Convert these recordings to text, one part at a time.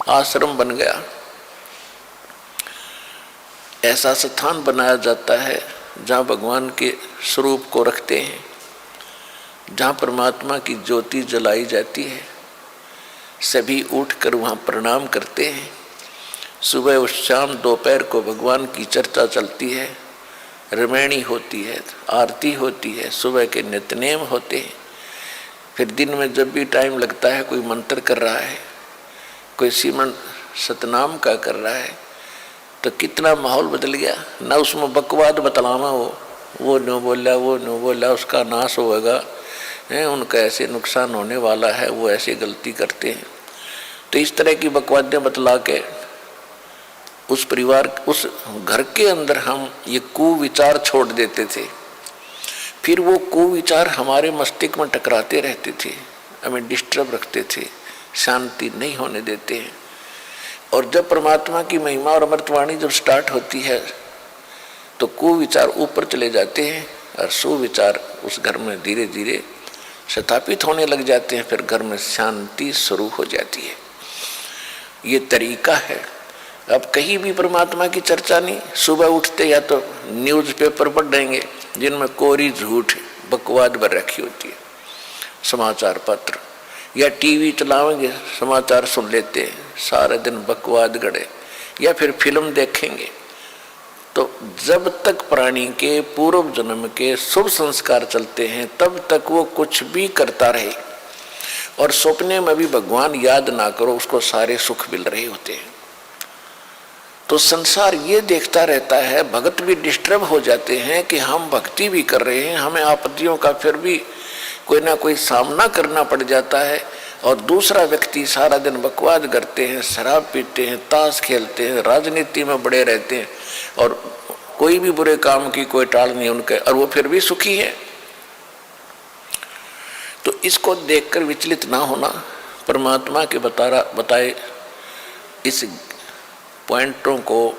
आश्रम बन गया। ऐसा स्थान बनाया जाता है जहाँ भगवान के स्वरूप को रखते हैं, जहाँ परमात्मा की ज्योति जलाई जाती है। सभी उठकर वहाँ प्रणाम करते हैं। सुबह और शाम दोपहर को भगवान की चर्चा चलती है, रामायणी होती है, आरती होती है, सुबह के नित्यनेम होते हैं। फिर दिन में जब भी टाइम लगता है, कोई मंत्र कर रहा है, कोई सिमरन सतनाम का कर रहा है, तो कितना माहौल बदल गया ना। उसमें बकवाद बतलावा वो नो बोला, वो नो बोला, उसका नाश होगा, उनका ऐसे नुकसान होने वाला है, वो ऐसे गलती करते हैं। तो इस तरह की बकवादें बतला के उस परिवार, उस घर के अंदर हम ये कुविचार छोड़ देते थे। फिर वो कुविचार हमारे मस्तिष्क में टकराते रहते थे, हमें डिस्टर्ब रखते थे, शांति नहीं होने देते हैं। और जब परमात्मा की महिमा और अमृतवाणी जब स्टार्ट होती है तो कुविचार ऊपर चले जाते हैं और सुविचार उस घर में धीरे धीरे स्थापित होने लग जाते हैं। फिर घर में शांति शुरू हो जाती है। ये तरीका है। अब कहीं भी परमात्मा की चर्चा नहीं। सुबह उठते या तो न्यूज़पेपर पढ़ देंगे जिनमें कोरी झूठ बकवाद भर रखी होती है, समाचार पत्र, या टीवी चलाएंगे, समाचार सुन लेते हैं, सारे दिन बकवाद गड़े, या फिर फिल्म देखेंगे। तो जब तक प्राणी के पूर्व जन्म के शुभ संस्कार चलते हैं तब तक वो कुछ भी करता रहे, और सपने में भी भगवान याद ना करो, उसको सारे सुख मिल रहे होते हैं। तो संसार ये देखता रहता है, भगत भी डिस्टर्ब हो जाते हैं कि हम भक्ति भी कर रहे हैं, हमें आपत्तियों का फिर भी कोई ना कोई सामना करना पड़ जाता है, और दूसरा व्यक्ति सारा दिन बकवाद करते हैं, शराब पीते हैं, ताश खेलते हैं, राजनीति में बड़े रहते हैं, और कोई भी बुरे काम की कोई टाल नहीं उनके, और वो फिर भी सुखी है। तो इसको देखकर विचलित ना होना, परमात्मा के बताए इस पॉइंटों को,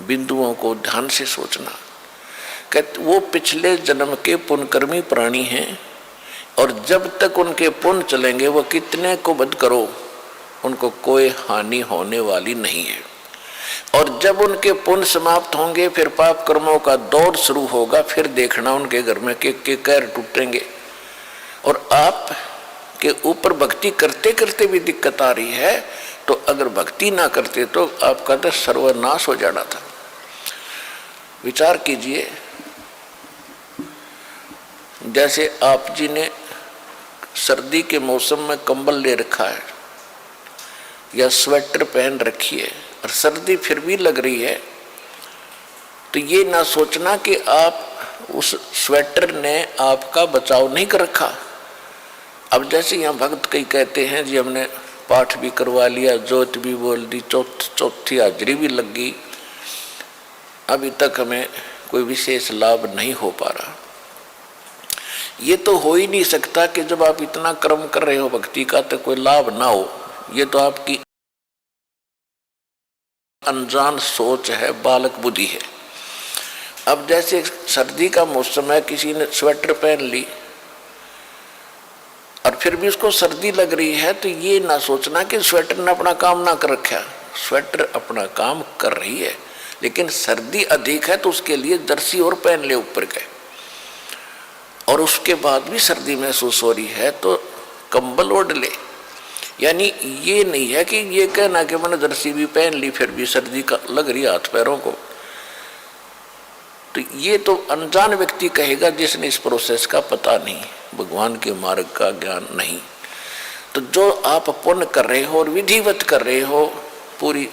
बिंदुओं को ध्यान से सोचना। कहते वो पिछले जन्म के पुण्यकर्मी प्राणी हैं, और जब तक उनके पुण्य चलेंगे वो कितने को बद करो, उनको कोई हानि होने वाली नहीं है। और जब उनके पुण्य समाप्त होंगे फिर पाप कर्मों का दौर शुरू होगा। फिर देखना उनके घर में के कैर टूटेंगे। और आप के ऊपर भक्ति करते करते भी दिक्कत आ रही है, तो अगर भक्ति ना करते तो आपका तो सर्वनाश हो जाना था। विचार कीजिए, जैसे आप जी ने सर्दी के मौसम में कंबल ले रखा है या स्वेटर पहन रखी है और सर्दी फिर भी लग रही है, तो ये ना सोचना कि आप उस स्वेटर ने आपका बचाव नहीं कर रखा। अब जैसे यहाँ भक्त कई कहते हैं जी हमने पाठ भी करवा लिया, जोत भी बोल दी, चौथी हाजरी भी लग गई, अभी तक हमें कोई विशेष लाभ नहीं हो पा रहा। ये तो हो ही नहीं सकता कि जब आप इतना कर्म कर रहे हो भक्ति का तो कोई लाभ ना हो। ये तो आपकी अनजान सोच है, बालक बुद्धि है। अब जैसे सर्दी का मौसम है, किसी ने स्वेटर पहन ली और फिर भी उसको सर्दी लग रही है, तो ये ना सोचना कि स्वेटर ने अपना काम ना कर रखा। स्वेटर अपना काम कर रही है, लेकिन सर्दी अधिक है तो उसके लिए जर्सी और पहन ले ऊपर के, और उसके बाद भी सर्दी महसूस हो रही है तो कंबल ओढ़ ले। यानी ये नहीं है कि ये कहना कि मैंने जर्सी भी पहन ली फिर भी सर्दी का लग रही हाथ पैरों को। तो ये तो अनजान व्यक्ति कहेगा जिसने इस प्रोसेस का पता नहीं, भगवान के मार्ग का ज्ञान नहीं। तो जो आप पुण्य कर रहे हो और विधिवत कर रहे हो, पूरी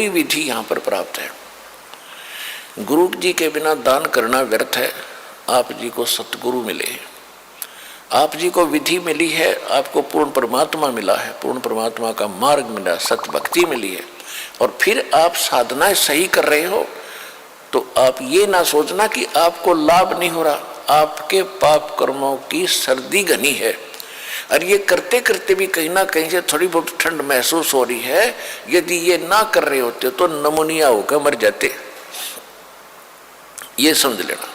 विधि यहाँ पर प्राप्त है। गुरु जी के बिना दान करना व्यर्थ है। आप जी को सतगुरु मिले, आप जी को विधि मिली है, आपको पूर्ण परमात्मा मिला है, पूर्ण परमात्मा का मार्ग मिला, सतभक्ति मिली है, और फिर आप साधनाएं सही कर रहे हो, तो आप ये ना सोचना कि आपको लाभ नहीं हो रहा। आपके पाप कर्मों की सर्दी घनी है, और ये करते करते भी कहीं ना कहीं से थोड़ी बहुत ठंड महसूस हो रही है। यदि ये ना कर रहे होते तो नमूनिया होकर मर जाते, ये समझ लेना।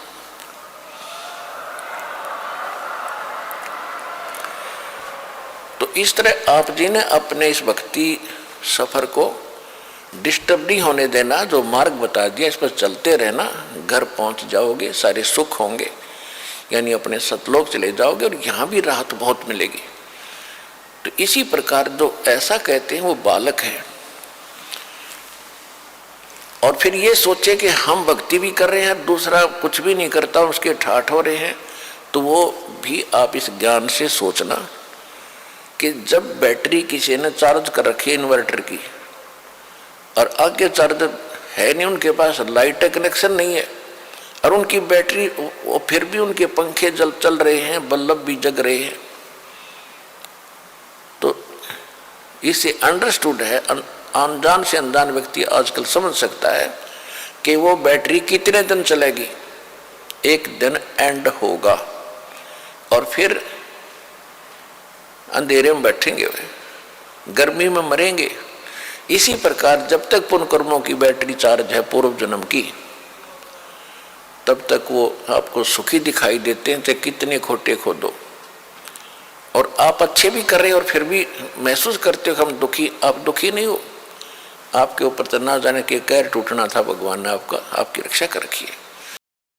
तो इस तरह आप जी ने अपने इस भक्ति सफर को डिस्टर्ब नहीं होने देना, जो मार्ग बता दिया इस पर चलते रहना, घर पहुंच जाओगे, सारे सुख होंगे, यानी अपने सतलोक चले जाओगे और यहाँ भी राहत बहुत मिलेगी। तो इसी प्रकार जो ऐसा कहते हैं वो बालक है, और फिर ये सोचे कि हम भक्ति भी कर रहे हैं, दूसरा कुछ भी नहीं करता, उसके ठाठ हो रहे हैं, तो वो भी आप इस ज्ञान से सोचना कि जब बैटरी किसी ने चार्ज कर रखी है इन्वर्टर की और आगे चार्ज है नहीं, उनके पास लाइट कनेक्शन नहीं है और उनकी बैटरी, फिर भी उनके पंखे चल रहे हैं, बल्ब भी जग रहे हैं, तो इसे अंडरस्टूड है, अनजान से अनजान व्यक्ति आजकल समझ सकता है कि वो बैटरी कितने दिन चलेगी, एक दिन एंड होगा और फिर अंधेरे में बैठेंगे, वे गर्मी में मरेंगे। इसी प्रकार जब तक पुण्य कर्मों की बैटरी चार्ज है पूर्व जन्म की, तब तक वो आपको सुखी दिखाई देते हैं, चाहे कितने खोटे खोदो, और आप अच्छे भी कर रहे हो और फिर भी महसूस करते हो हम दुखी। आप दुखी नहीं हो, आपके ऊपर तो ना जाने के कहर टूटना था, भगवान ने आपकी रक्षा कर रखी है।